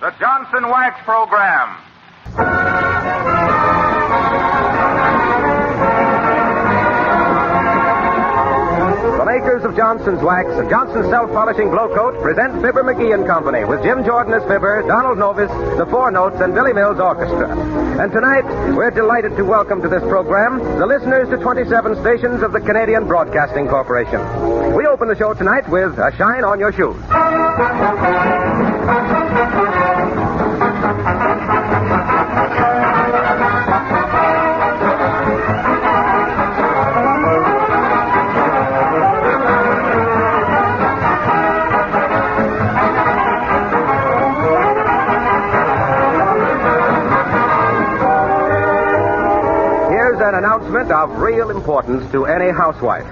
The Johnson Wax Program. The makers of Johnson's Wax and Johnson's Self-Polishing Glow Coat present Fibber McGee and Company with Jim Jordan as Fibber, Donald Novis, the Four Notes, and Billy Mills Orchestra. And tonight, we're delighted to welcome to this program the listeners to 27 stations of the Canadian Broadcasting Corporation. We open the show tonight with A Shine on Your Shoes. An announcement of real importance to any housewife.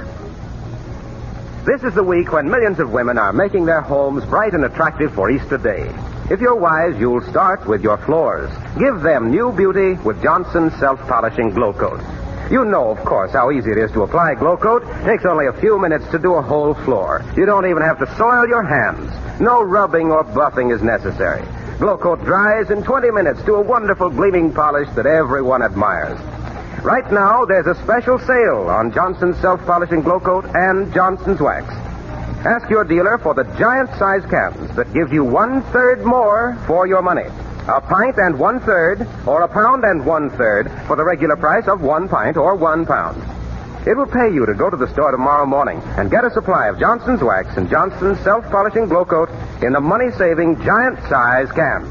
This is the week when millions of women are making their homes bright and attractive for Easter Day. If you're wise, you'll start with your floors. Give them new beauty with Johnson's Self-Polishing Glow Coat. You know, of course, how easy it is to apply Glow Coat. It takes only a few minutes to do a whole floor. You don't even have to soil your hands. No rubbing or buffing is necessary. Glow Coat dries in 20 minutes to a wonderful gleaming polish that everyone admires. Right now, there's a special sale on Johnson's Self-Polishing Glow Coat and Johnson's Wax. Ask your dealer for the giant-size cans that give you 1/3 more for your money. A pint and 1/3, or a pound and 1/3 for the regular price of 1 pint or 1 pound. It will pay you to go to the store tomorrow morning and get a supply of Johnson's Wax and Johnson's Self-Polishing Glow Coat in the money-saving giant-size cans.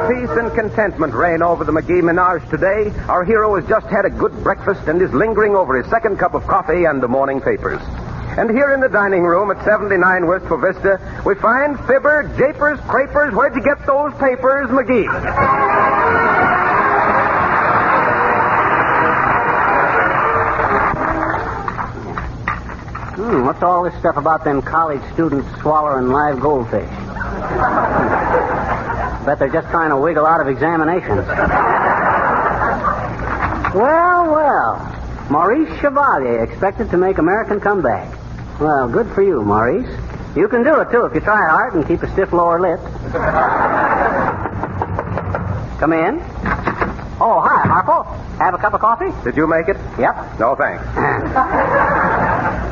Peace and contentment reign over the McGee menage today. Our hero has just had a good breakfast and is lingering over his second cup of coffee and the morning papers. And here in the dining room at 79 Wistful Vista, we find Fibber, Japers, Crapers. Where'd you get those papers, McGee? What's all this stuff about them college students swallowing live goldfish? Bet they're just trying to wiggle out of examinations. Well. Maurice Chevalier expected to make American comeback. Well, good for you, Maurice. You can do it, too, if you try hard and keep a stiff lower lip. Come in. Oh, hi, Harpo. Have a cup of coffee? Did you make it? Yep. No, thanks.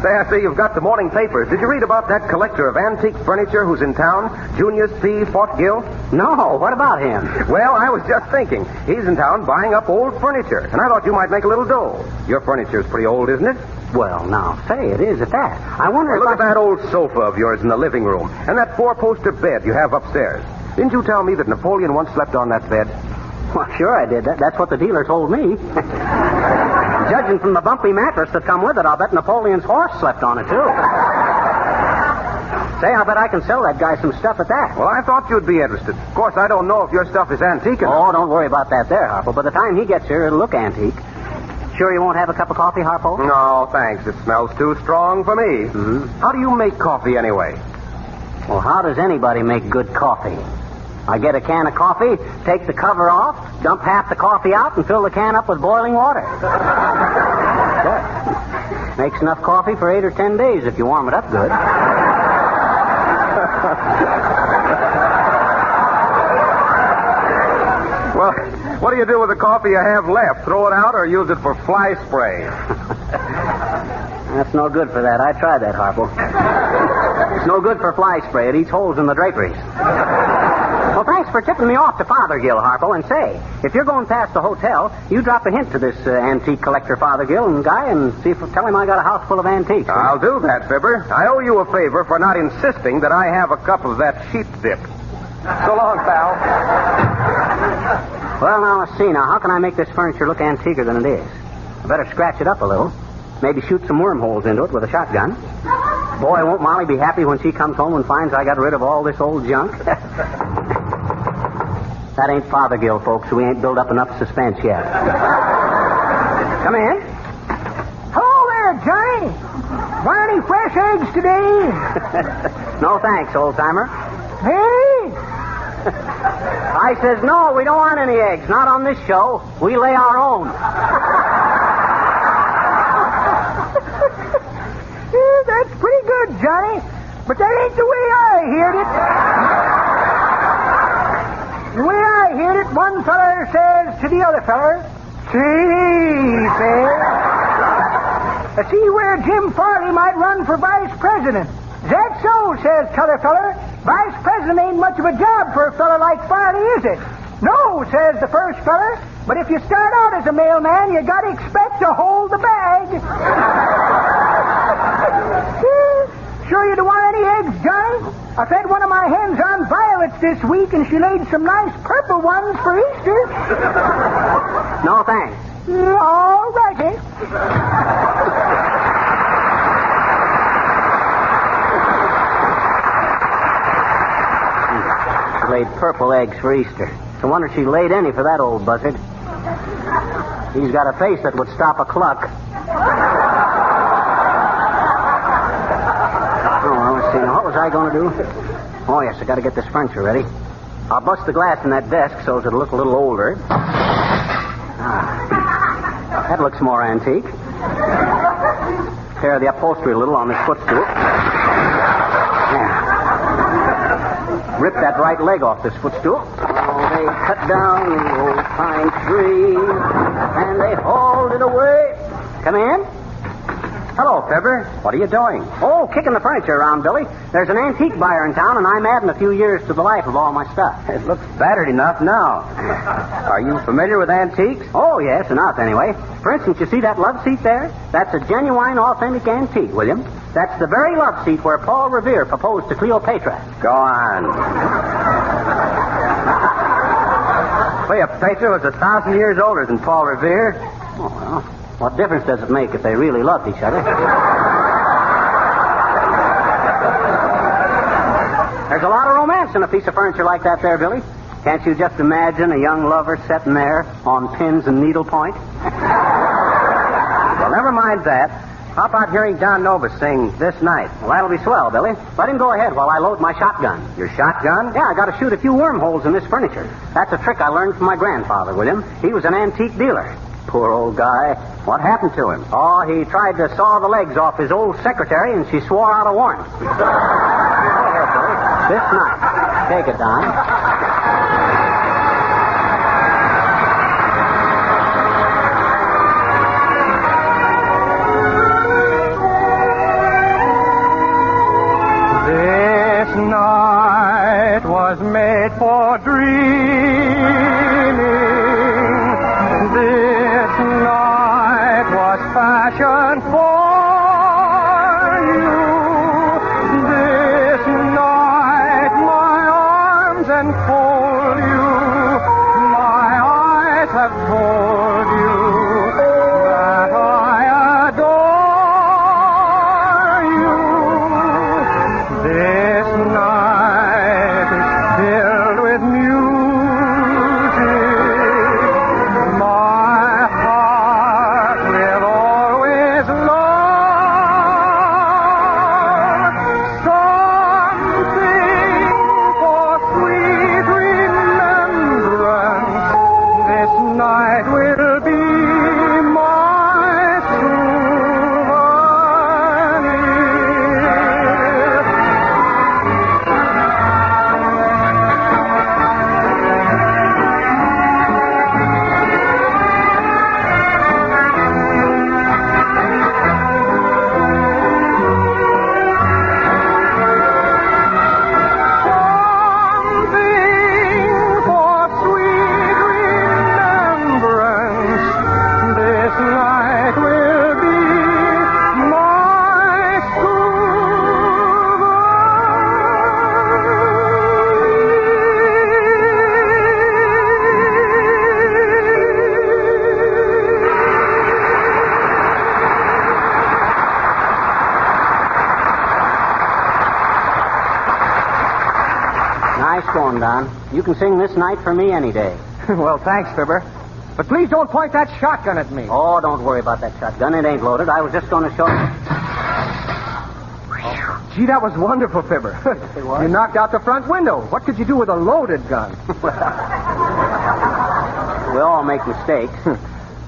Say, I see you've got the morning papers. Did you read about that collector of antique furniture who's in town, Junius P. Fortgill? No, what about him? Well, I was just thinking. He's in town buying up old furniture, and I thought you might make a little dough. Your furniture's pretty old, isn't it? Well, now, say it is at that. I wonder Look at that old sofa of yours in the living room, and that 4-poster bed you have upstairs. Didn't you tell me that Napoleon once slept on that bed? Well, sure I did. That's what the dealer told me. Judging from the bumpy mattress that come with it, I'll bet Napoleon's horse slept on it, too. Say, I'll bet I can sell that guy some stuff at that. Well, I thought you'd be interested. Of course, I don't know if your stuff is antique enough. Oh, don't worry about that there, Harpo. By the time he gets here, it'll look antique. Sure you won't have a cup of coffee, Harpo? No, thanks. It smells too strong for me. Mm-hmm. How do you make coffee, anyway? Well, how does anybody make good coffee? I get a can of coffee, take the cover off, dump half the coffee out, and fill the can up with boiling water. Makes enough coffee for 8 or 10 days if you warm it up good. Well, what do you do with the coffee you have left? Throw it out or use it for fly spray? That's no good for that. I tried that, Harpo. It's no good for fly spray. It eats holes in the draperies. Well, thanks for tipping me off to Fothergill, Harpo. And say, if you're going past the hotel, you drop a hint to this antique collector Fothergill and guy and tell him I got a house full of antiques. I'll do that, Fibber. I owe you a favor for not insisting that I have a cup of that sheep dip. So long, pal. Well, now, let's see. Now, how can I make this furniture look antiquer than it is? I better scratch it up a little. Maybe shoot some wormholes into it with a shotgun. Boy, won't Molly be happy when she comes home and finds I got rid of all this old junk. That ain't Fothergill, folks, so we ain't built up enough suspense yet. Come in. Hello there, Johnny. Want any fresh eggs today? No thanks, old-timer. Hey? I says, no, we don't want any eggs. Not on this show. We lay our own. Yeah, that's pretty good, Johnny. But that ain't the way I heard it. The way I heard it, one feller says to the other feller, see, says, see where Jim Farley might run for vice president. Is that so, says t'other feller. Vice president ain't much of a job for a feller like Farley, is it? No, says the first feller. But if you start out as a mailman, you got to expect to hold the bag. Sure you don't want any eggs, Johnny? I fed one of my hens on violets this week, and she laid some nice purple ones for Easter. No thanks. All righty. She laid purple eggs for Easter. No wonder she laid any for that old buzzard. He's got a face that would stop a cluck. What was I going to do? Oh, yes, I got to get this furniture ready. I'll bust the glass in that desk so it'll look a little older. That looks more antique. Tear the upholstery a little on this footstool. Yeah. Rip that right leg off this footstool. Oh, they cut down the old pine tree, and they hauled it away. Come in. Hello, Fibber. What are you doing? Oh, kicking the furniture around, Billy. There's an antique buyer in town, and I'm adding a few years to the life of all my stuff. It looks battered enough now. Are you familiar with antiques? Oh, yes, enough anyway. For instance, you see that love seat there? That's a genuine, authentic antique, William. That's the very love seat where Paul Revere proposed to Cleopatra. Go on. Cleopatra was 1,000 years older than Paul Revere. Oh, well, what difference does it make if they really loved each other? There's a lot of romance in a piece of furniture like that there, Billy. Can't you just imagine a young lover sitting there on pins and needlepoint? Well, never mind that. How about hearing Don Novus sing This Night? Well, that'll be swell, Billy. Let him go ahead while I load my shotgun. Your shotgun? Yeah, I got to shoot a few wormholes in this furniture. That's a trick I learned from my grandfather, William. He was an antique dealer. Poor old guy. What happened to him? Oh, he tried to saw the legs off his old secretary, and she swore out a warrant. Go ahead, Billy. This night. Take it, Don. This night was made for dreaming. This night was fashioned for you. This night my arms enfold you. My eyes have told you that I adore you. This night is filled with music. Nice going, Don. You can sing this night for me any day. Well, thanks, Fibber. But please don't point that shotgun at me. Oh, don't worry about that shotgun. It ain't loaded. I was just going to show you. Gee, that was wonderful, Fibber. It was? You knocked out the front window. What could you do with a loaded gun? We all make mistakes.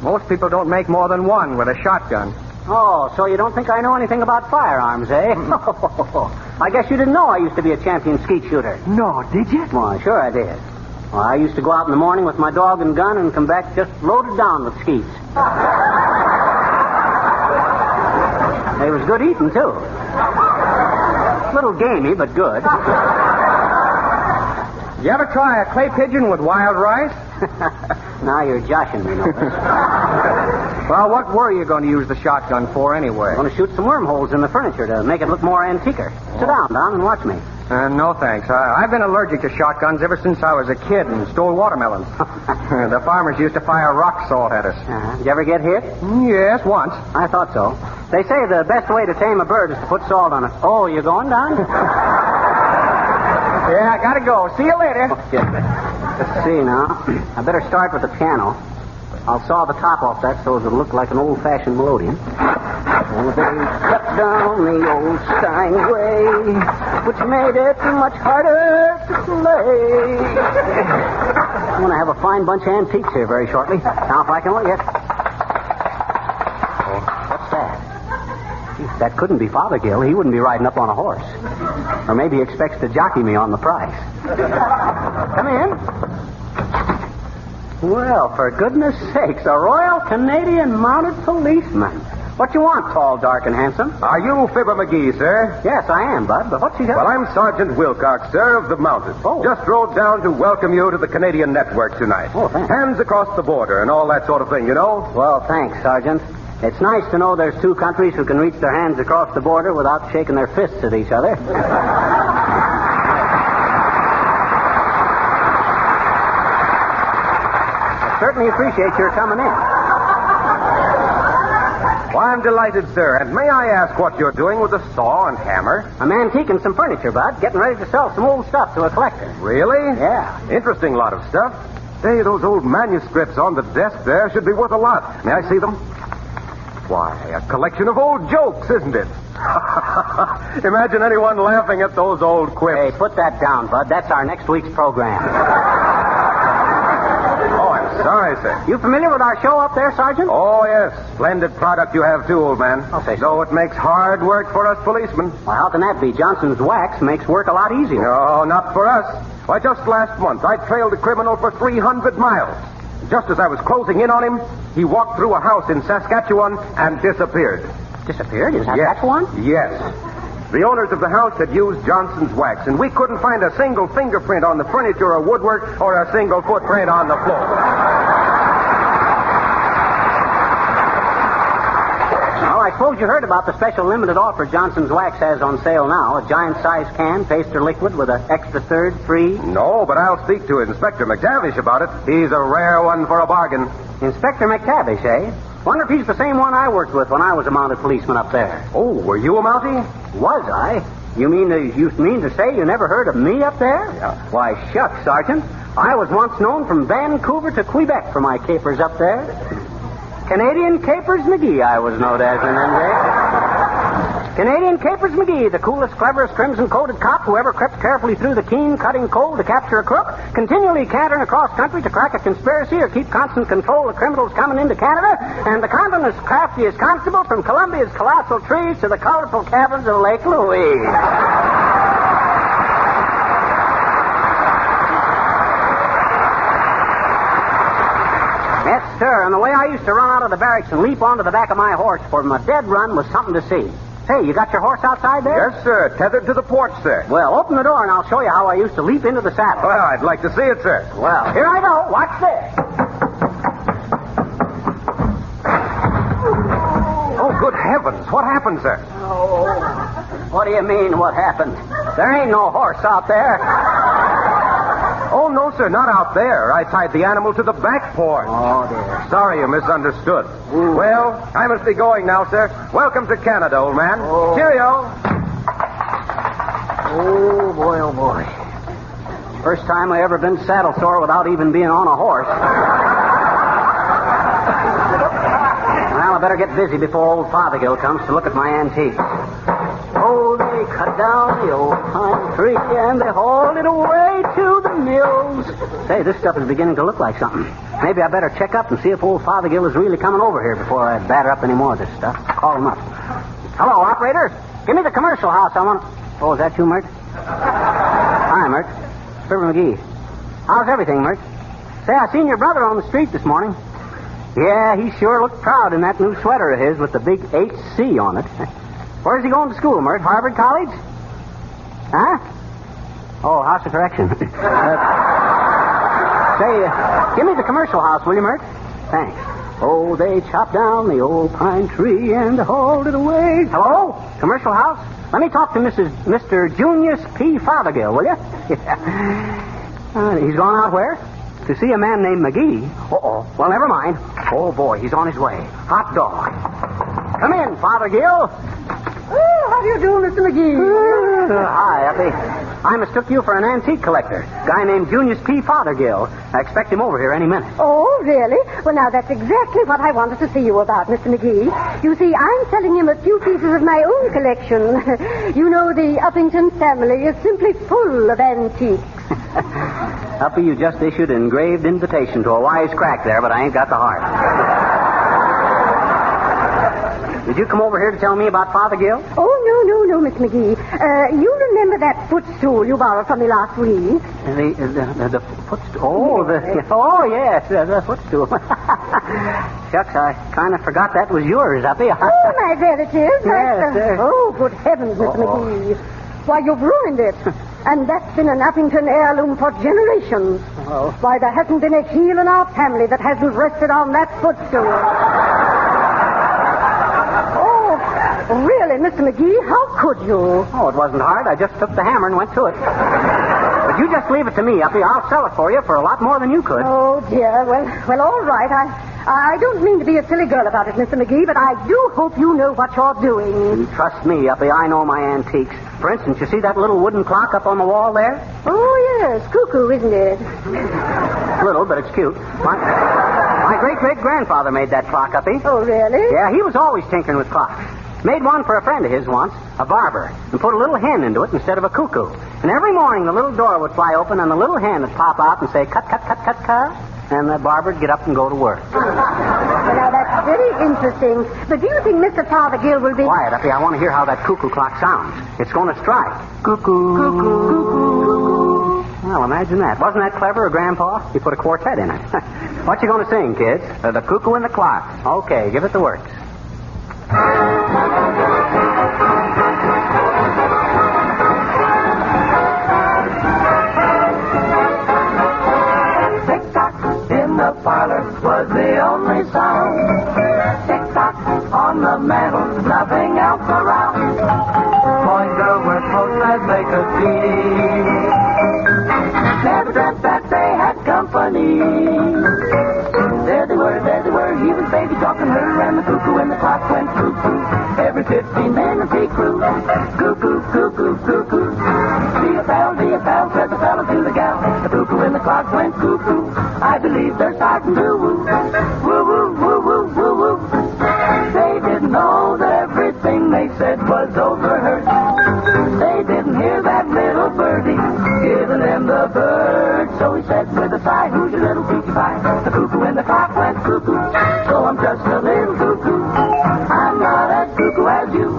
Most people don't make more than one with a shotgun. Oh, so you don't think I know anything about firearms, eh? I guess you didn't know I used to be a champion skeet shooter. No, did you? Well, sure I did. Well, I used to go out in the morning with my dog and gun and come back just loaded down with skeets. They was good eating, too. A little gamey, but good. You ever try a clay pigeon with wild rice? Now you're joshing me, Novus. Well, what were you going to use the shotgun for anyway? I'm going to shoot some wormholes in the furniture to make it look more antiquer. Sit down, Don, and watch me. No, thanks. I've been allergic to shotguns ever since I was a kid and stole watermelons. The farmers used to fire rock salt at us. Did you ever get hit? Yes, once. I thought so. They say the best way to tame a bird is to put salt on it. Oh, you going, Don? Yeah, I gotta go. See you later. Okay. Let's see now. I better start with the piano. I'll saw the top off that so it'll look like an old-fashioned melodeon. Oh, they cut down the old Steinway, which made it much harder to play. I'm going to have a fine bunch of antiques here very shortly. Now, if I can look at... Oh, what's that? Gee, that couldn't be Fothergill. He wouldn't be riding up on a horse. Or maybe he expects to jockey me on the price. Come in. Well, for goodness sakes, a Royal Canadian Mounted Policeman. What you want, tall, dark, and handsome? Are you Fibber McGee, sir? Yes, I am, Bud, but what's he got? Well, I'm Sergeant Wilcox, sir, of the Mounted. Oh. Just rode down to welcome you to the Canadian network tonight. Oh, thanks. Hands across the border and all that sort of thing, you know? Well, thanks, Sergeant. It's nice to know there's two countries who can reach their hands across the border without shaking their fists at each other. I certainly appreciate your coming in. Well, I'm delighted, sir. And may I ask what you're doing with the saw and hammer? I'm antiquing some furniture, Bud. Getting ready to sell some old stuff to a collector. Really? Yeah. Interesting lot of stuff. Say, those old manuscripts on the desk there should be worth a lot. May I see them? Why, a collection of old jokes, isn't it? Imagine anyone laughing at those old quips. Hey, put that down, Bud. That's our next week's program. Oh, I'm sorry, sir. You familiar with our show up there, Sergeant? Oh, yes. Splendid product you have, too, old man. I'll say so. Though it makes hard work for us policemen. Well, how can that be? Johnson's wax makes work a lot easier. No, not for us. Why, just last month, I trailed a criminal for 300 miles. Just as I was closing in on him, he walked through a house in Saskatchewan and disappeared. Disappeared? Is that one? Yes. The owners of the house had used Johnson's wax, and we couldn't find a single fingerprint on the furniture or woodwork or a single footprint on the floor. Well, I suppose you heard about the special limited offer Johnson's Wax has on sale now. A giant-sized can, paste or liquid, with an extra third free. No, but I'll speak to Inspector McTavish about it. He's a rare one for a bargain. Inspector McTavish, eh? Wonder if he's the same one I worked with when I was a mounted policeman up there. Oh, were you a Mountie? Was I? You mean to say you never heard of me up there? Yeah. Why, shucks, Sergeant. I was once known from Vancouver to Quebec for my capers up there. Canadian Capers McGee, I was known as in them days. Canadian Capers McGee, the coolest, cleverest, crimson-coated cop who ever crept carefully through the keen, cutting cold to capture a crook, continually cantering across country to crack a conspiracy or keep constant control of criminals coming into Canada, and the continent's craftiest constable from Columbia's colossal trees to the colorful caverns of Lake Louise. Yes, sir, and the way I used to run out of the barracks and leap onto the back of my horse for my dead run was something to see. Say, you got your horse outside there? Yes, sir. Tethered to the porch, sir. Well, open the door and I'll show you how I used to leap into the saddle. Well, I'd like to see it, sir. Well, here I go. Watch this. Oh, good heavens. What happened, sir? Oh, what do you mean, what happened? There ain't no horse out there. Oh, no, sir, not out there. I tied the animal to the back porch. Oh, dear. Sorry you misunderstood. Ooh. Well, I must be going now, sir. Welcome to Canada, old man. Oh. Cheerio. Oh, boy, oh, boy. First time I ever been saddle sore without even being on a horse. Well, I better get busy before old Fothergill comes to look at my antique. Oh, they cut down the old pine tree and they hauled it away to the mills. Say, this stuff is beginning to look like something. Maybe I better check up and see if old Fothergill is really coming over here before I batter up any more of this stuff. Call him up. Hello, operator. Give me the commercial house. I want... Oh, is that you, Mert? Hi, Mert. Fibber McGee. How's everything, Mert? Say, I seen your brother on the street this morning. Yeah, he sure looked proud in that new sweater of his with the big HC on it. Where's he going to school, Mert? Harvard College? Huh? Oh, House of Correction. Say, give me the commercial house, will you, Mert? Thanks. Oh, they chopped down the old pine tree and hauled it away. Hello? Commercial house? Let me talk to Mr. Junius P. Fothergill, will you? He's gone out where? To see a man named McGee. Uh-oh. Well, never mind. Oh, boy, he's on his way. Hot dog. Come in, Fothergill. Oh, how do you do, Mr. McGee? Hi, Uppy. I mistook you for an antique collector. Guy named Junius P. Fothergill. I expect him over here any minute. Oh, really? Well, now, that's exactly what I wanted to see you about, Mr. McGee. You see, I'm selling him a few pieces of my own collection. You know, the Uppington family is simply full of antiques. Uppy, you just issued an engraved invitation to a wise crack there, but I ain't got the heart. Did you come over here to tell me about Fothergill? Oh, no, Miss McGee. You remember that footstool you borrowed from me last week? The footstool? Oh, yes, the footstool. Shucks, I kind of forgot that was yours, Uppy. Oh, my relatives. Yes, Oh, good heavens, Mr. McGee. Why, you've ruined it. And that's been an Uppington heirloom for generations. Oh. Why, there hasn't been a heel in our family that hasn't rested on that footstool. Really, Mr. McGee, how could you? Oh, it wasn't hard. I just took the hammer and went to it. But you just leave it to me, Uppy. I'll sell it for you for a lot more than you could. Oh, dear. Well, all right. I don't mean to be a silly girl about it, Mr. McGee, but I do hope you know what you're doing. Trust me, Uppy. I know my antiques. For instance, you see that little wooden clock up on the wall there? Oh, yes. Cuckoo, isn't it? Little, but it's cute. My great-great-grandfather made that clock, Uppy. Oh, really? Yeah, he was always tinkering with clocks. Made one for a friend of his once, a barber, and put a little hen into it instead of a cuckoo. And every morning the little door would fly open and the little hen would pop out and say, cut, cut, cut, cut, cut. And the barber would get up and go to work. Well, now, that's very interesting. But do you think Mr. Fothergill will be... Quiet, Uppy. I want to hear how that cuckoo clock sounds. It's going to strike. Cuckoo. Cuckoo. Cuckoo. Well, imagine that. Wasn't that clever of Grandpa? He put a quartet in it. What you going to sing, kids? The Cuckoo and the Clock. Okay, give it the works. Tick-tock in the parlor was the only sound. Tick-tock on the mantel, nothing else around. Boys and girls were close as they could see. Never dreamt that they had company. There they were, he was baby talking her, and the cuckoo and the clock went cuckoo. Every 15 minutes he crew. Cuckoo, cuckoo, cuckoo. Be a pal, said the fella to the gal. The cuckoo and the clock went cuckoo. I believe they're starting to woo. Woo, woo, woo, woo, woo, woo. They didn't know that everything they said was overheard. They didn't hear that little birdie giving them the bird. So he said with a sigh, who's your little peachy pie? The cuckoo and the clock went cuckoo. So I'm just a little cuckoo. I'm not as cuckoo as you.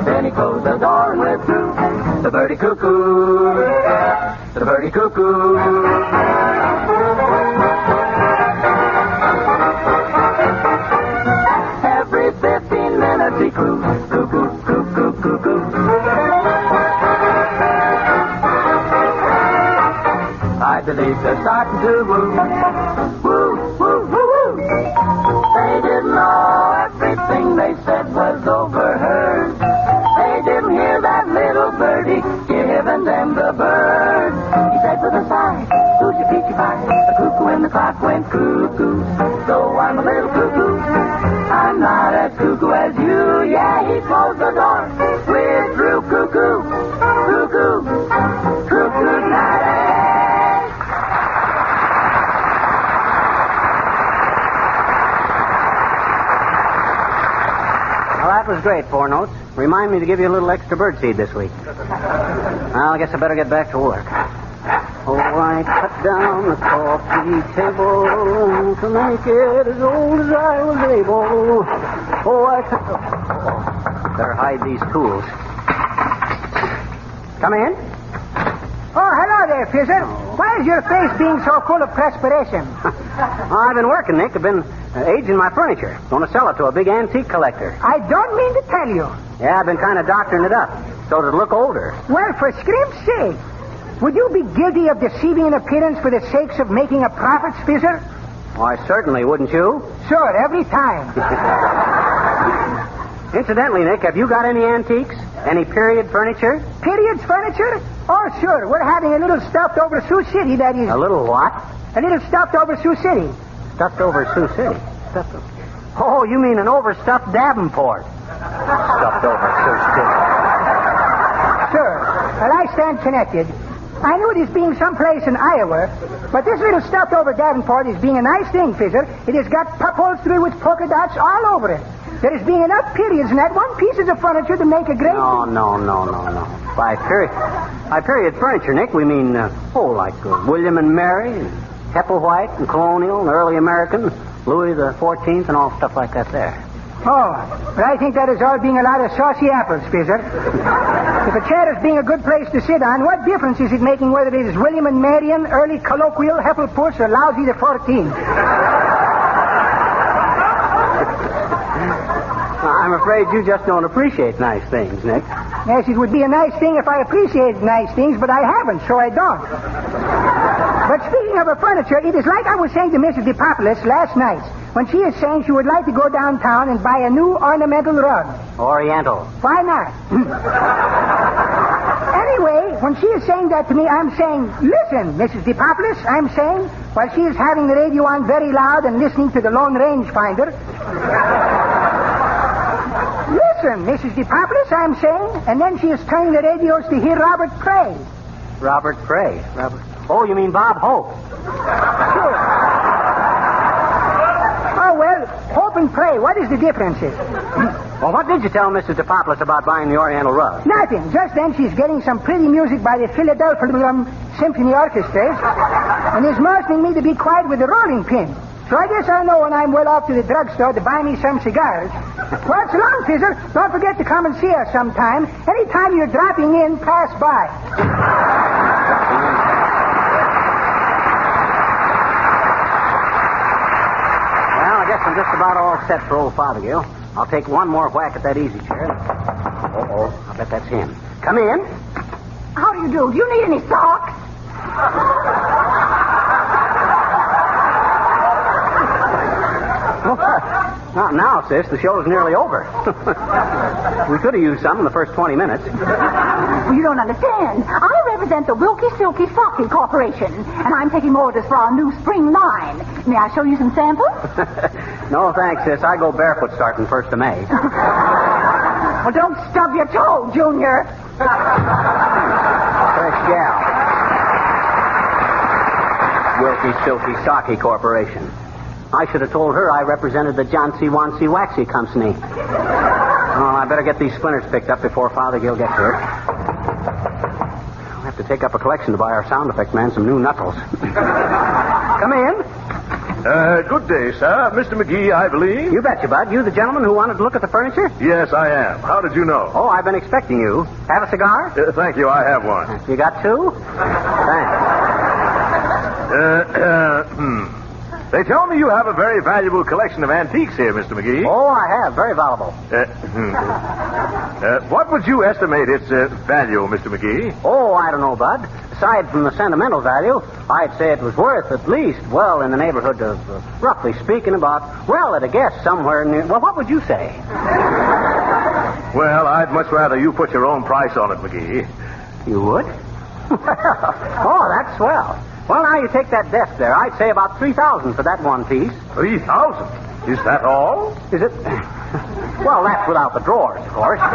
Then he closed the door and withdrew. The birdie cuckoo. The birdie cuckoo. Every 15 minutes he crew. Cuckoo, cuckoo, cuckoo. I believe they're starting to woo. Woo, woo, woo, woo. They didn't know everything they said was overheard. They didn't hear that little birdie giving them the bird. He said with a sigh, who's your peachy pie? The cuckoo and the clock went cuckoo. So I'm a little cuckoo. I'm not as cuckoo as you. Yeah, he closed the door. Withdrew cuckoo. Cuckoo. Cuckoo night. great, 4 notes. Remind me to give you a little extra birdseed this week. Well, I guess I better get back to work. Oh, I cut down the coffee table to make it as old as I was able. Oh, I cut... Better hide these tools. Come in. Oh, hello there, Fizzer. Why is your face being so full of perspiration? I've been working, Nick. I've been aging my furniture. Going to sell it to a big antique collector. I don't mean to tell you. Yeah, I've been kind of doctoring it up so it'll look older. Well, for scrimp's sake, would you be guilty of deceiving an appearance for the sakes of making a profit, Fizzer? Why, certainly, wouldn't you? Sure, every time. Incidentally, Nick, have you got any antiques? Any period furniture? Period furniture? Oh, sure. We're having a little stuffed over Sioux City, that is. A little what? A little stuffed over Sioux City. Stuffed over Sioux City. Stuffed over... Oh, you mean an overstuffed Davenport. Stuffed over Sioux City. Sure. Well, I stand connected. I knew it as being someplace in Iowa, but this little stuffed over Davenport is being a nice thing, Fizzer. It has got upholstery with polka dots all over it. There is being enough periods in that one pieces of furniture to make a great... No. By period furniture, Nick, we mean, like William and Mary, and Hepplewhite, and Colonial, and Early American, Louis the 14th, and all stuff like that there. Oh, but I think that is all being a lot of saucy apples, Fizzer. If a chair is being a good place to sit on, what difference is it making whether it is William and Marion, Early Colloquial, Heppelpuss, or Lousy the 14th? I'm afraid you just don't appreciate nice things, Nick. Yes, it would be a nice thing if I appreciated nice things, but I haven't, so I don't. But speaking of her furniture, it is like I was saying to Mrs. DePopulis last night, when she is saying she would like to go downtown and buy a new ornamental rug. Oriental. Why not? Anyway, when she is saying that to me, I'm saying, listen, Mrs. DePopulis, I'm saying, while she is having the radio on very loud and listening to the Lone Rangefinder... Listen, Mrs. DePopulis, I'm saying, and then she is turning the radios to hear Robert Cray. Robert Cray? Oh, you mean Bob Hope? Sure. Oh, well, Hope and Pray, what is the difference? Well, what did you tell Mrs. DePopulis about buying the Oriental rug? Nothing. Just then she's getting some pretty music by the Philadelphia Symphony Orchestra and is motioning me to be quiet with the rolling pin. So I guess I'll know when I'm well off to the drugstore to buy me some cigars. Well, so long, Fizzer. Don't forget to come and see us sometime. Anytime you're dropping in, pass by. Well, I guess I'm just about all set for old Fothergill. I'll take one more whack at that easy chair. Uh-oh, I bet that's him. Come in. How do you do? Do you need any socks? Now, sis, the show's nearly over. We could have used some in the first 20 minutes. Well, you don't understand. I represent the Wilkie Silky Socky Corporation, and I'm taking orders for our new spring line. May I show you some samples? No, thanks, sis. I go barefoot starting 1st of May. Well, don't stub your toe, Junior. Fresh gal. Wilkie Silky Socky Corporation. I should have told her I represented the Johnsy Wansy Waxy Company. Oh, I better get these splinters picked up before Fothergill gets here. I'll have to take up a collection to buy our sound effect man some new knuckles. Come in. Good day, sir. Mr. McGee, I believe. You betcha, Bud. You the gentleman who wanted to look at the furniture? Yes, I am. How did you know? Oh, I've been expecting you. Have a cigar? Thank you. I have one. You got two? Thanks. They tell me you have a very valuable collection of antiques here, Mr. McGee. Oh, I have. Very valuable. What would you estimate its value, Mr. McGee? Oh, I don't know, Bud. Aside from the sentimental value, I'd say it was worth at least, well, in the neighborhood of, roughly speaking, about, well, at a guess, somewhere near... Well, what would you say? Well, I'd much rather you put your own price on it, McGee. You would? Oh, that's swell. Well, now you take that desk there. I'd say about $3,000 for that one piece. 3,000? Is that all? Is it? Well, that's without the drawers, of course. With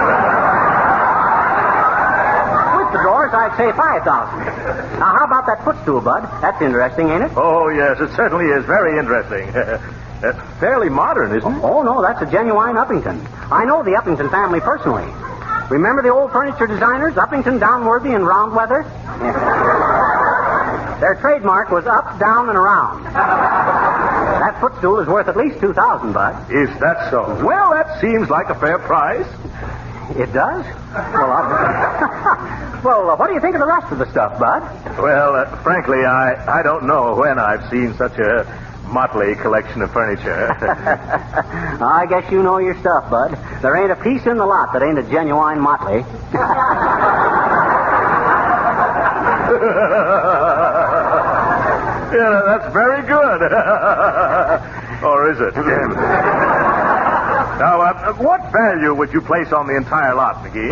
the drawers, I'd say $5,000. Now, how about that footstool, Bud? That's interesting, ain't it? Oh, yes, it certainly is very interesting. Fairly modern, isn't it? Oh, no, that's a genuine Uppington. I know the Uppington family personally. Remember the old furniture designers, Uppington, Downworthy, and Roundweather? Their trademark was up, down, and around. That footstool is worth at least $2,000, Bud. Is that so? Well, that seems like a fair price. It does? Well, what do you think of the rest of the stuff, Bud? Well, frankly, I don't know when I've seen such a motley collection of furniture. I guess you know your stuff, Bud. There ain't a piece in the lot that ain't a genuine motley. Yeah, that's very good. Or is it? Now, what value would you place on the entire lot, McGee?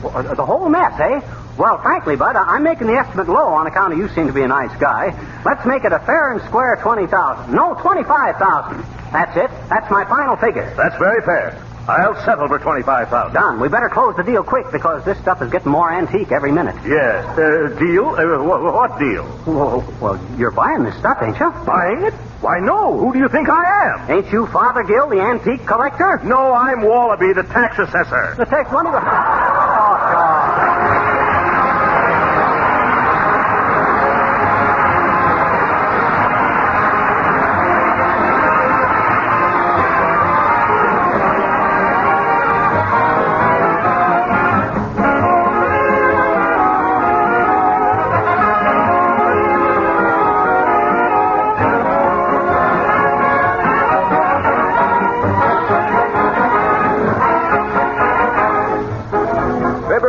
Oh, the whole mess, eh? Well, frankly, Bud, I'm making the estimate low on account of you seem to be a nice guy. Let's make it a fair and square $20,000. No, $25,000. That's it. That's my final figure. That's very fair. I'll settle for $25,000. Done. We better close the deal quick because this stuff is getting more antique every minute. Yes. Deal? What deal? Well, you're buying this stuff, ain't you? Buying it? Why, no. Who do you think I am? Ain't you Father Gill, the antique collector? No, I'm Wallaby, the tax assessor. The tax money. Oh, God.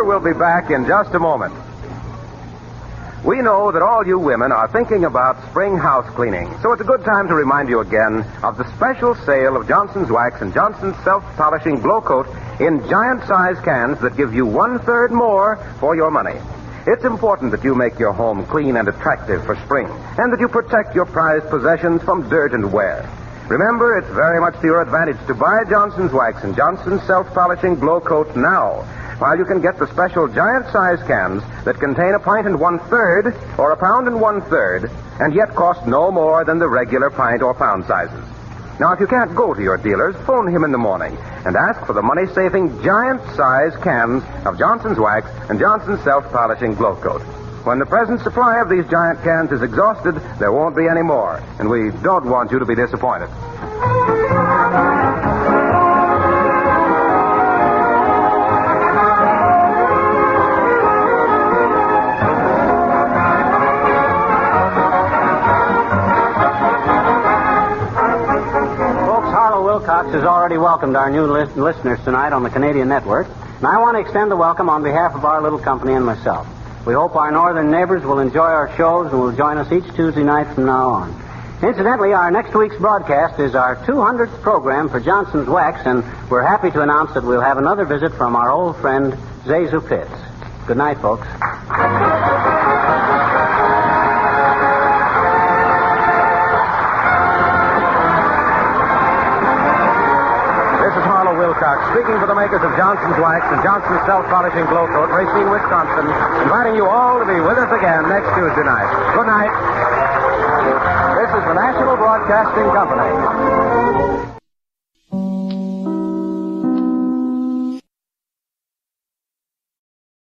We'll be back in just a moment. We know that all you women are thinking about spring house cleaning, so it's a good time to remind you again of the special sale of Johnson's Wax and Johnson's Self-Polishing Glow Coat in giant-size cans that give you 1/3 more for your money. It's important that you make your home clean and attractive for spring, and that you protect your prized possessions from dirt and wear. Remember, it's very much to your advantage to buy Johnson's Wax and Johnson's Self-Polishing Glow Coat now, while you can get the special giant-size cans that contain 1 1/3 or 1 1/3 pounds, and yet cost no more than the regular pint or pound sizes. Now, if you can't go to your dealers, phone him in the morning and ask for the money-saving giant-size cans of Johnson's Wax and Johnson's Self-Polishing Glow Coat. When the present supply of these giant cans is exhausted, there won't be any more, and we don't want you to be disappointed. Wilcox has already welcomed our new listeners tonight on the Canadian network, and I want to extend the welcome on behalf of our little company and myself. We hope our northern neighbors will enjoy our shows and will join us each Tuesday night from now on. Incidentally, our next week's broadcast is our 200th program for Johnson's Wax, and we're happy to announce that we'll have another visit from our old friend, Zazu Pitts. Good night, folks. Wilcox, speaking for the makers of Johnson's Wax and Johnson's Self-Polishing Glow Coat, Racine, Wisconsin, inviting you all to be with us again next Tuesday night. Good night. This is the National Broadcasting Company.